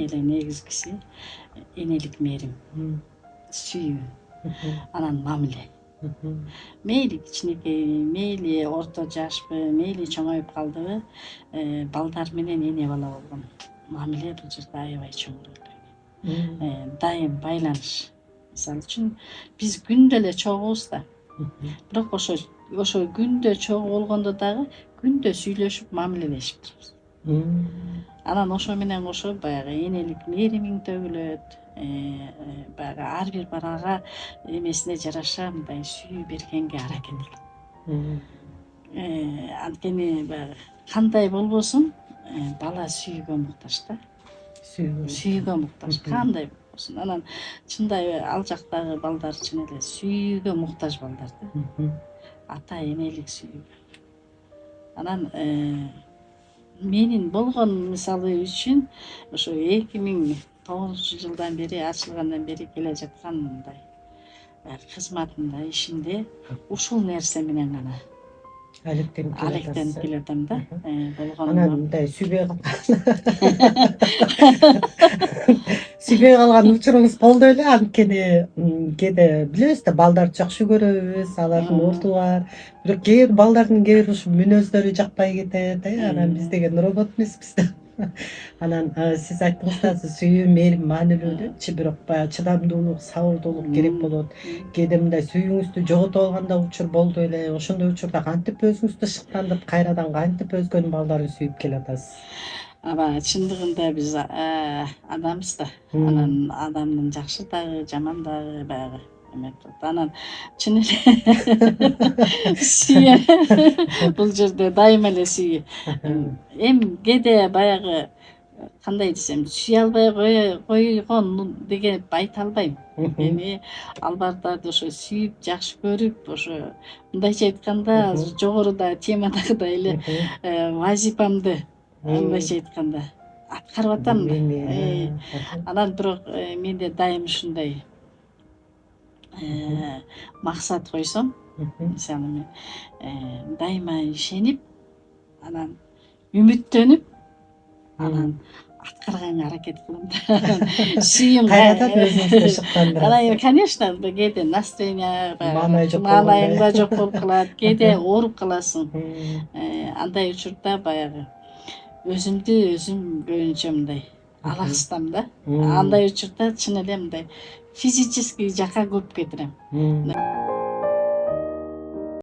эле негизгиси энелик мээрим, сүйүү, анан мамиле. Мейли кичинекей, мейли орто жашпы, мейли чоңоюп калдыбы, балдар менен эне бала болгон мамиле бул жерде аябай чоң роль. Дайым байланыш. Мисалы үчүн биз күндө эле чогубуз да. Бирок ошо күндө чогуу болгондо дагы күндө сүйлөшүп мамилелешип турабыз. Анан ошо менен кошо баягы энелик мээримиң төгүлөт. Баягы ар бир балага эмесине жараша мындай сүйүү бергенге аракет кылат. Анткени баягы кандай болбосун бала сүйүүгө муктаж да. Сүйүүгө муктаж кандай болбосун. Анан чындай ал жактагы балдар чын эле сүйүүгө муктаж балдар да. Ата энелик сүйүүгө. Анан менин болгон мисалы үчүн ошо 2009-жылдан бери ачылгандан бери келе жаткан мындай кызматымда, ишимде ушул нерсе менен гана алектенип келатам да. Анан мындай сүйбөй калган учуруңуз болду эле, анткени кээде билебиз да, балдарды жакшы көрөбүз, алардын орду бар. Бирок кээ бир балдардын кээ бир ушу мүнөздөрү жакпай кетет, анан биз деген робот эмеспиз да. Анан сиз айттыңыз да, сүйүү мээрим маанилүүлүчү, бирок баягы чыдамдуулук, сабырдуулук керек болот. Кээде мындай сүйүүңүздү жогото алган да учур болду эле. Ошондой учурда кантип өзүңүздү шыктандырып, кайрадан кантип өзгөнүн балдарын сүйүп келатасыз? Аба чындыгында биз адамбыз да. Анан адамдын жакшы дагы, жаман дагы баягы эметип турат. Анан чын эле сүйүү бул жерде дайыма эле сүйүү. Эми кээде баягы кандай десем, сүйө албай койгон деген айта албайм. Эми албардарды ошо сүйүп, жакшы көрүп, ошо мындайча айтканда, азыр жогоруда темадагыдай эле вазифамды мындайча айтканда аткарып атам да. Анан бирок менде дайым ушундай максат койсом, мисалы мен дайыма ишенип, анан үмүттөнүп, анан аткарганга аракет кылам да. Сүйүүм кайрадан өзүңүздү шыктандырасыз. Анан конечно кээде настроение маанайың да жок болуп калат, кээде ооруп каласың. Андай учурда баягы өзүмдү өзүм көбүнчө мындай алаксытам да. Андай учурда чын эле мындай физический жакка көп кетирем.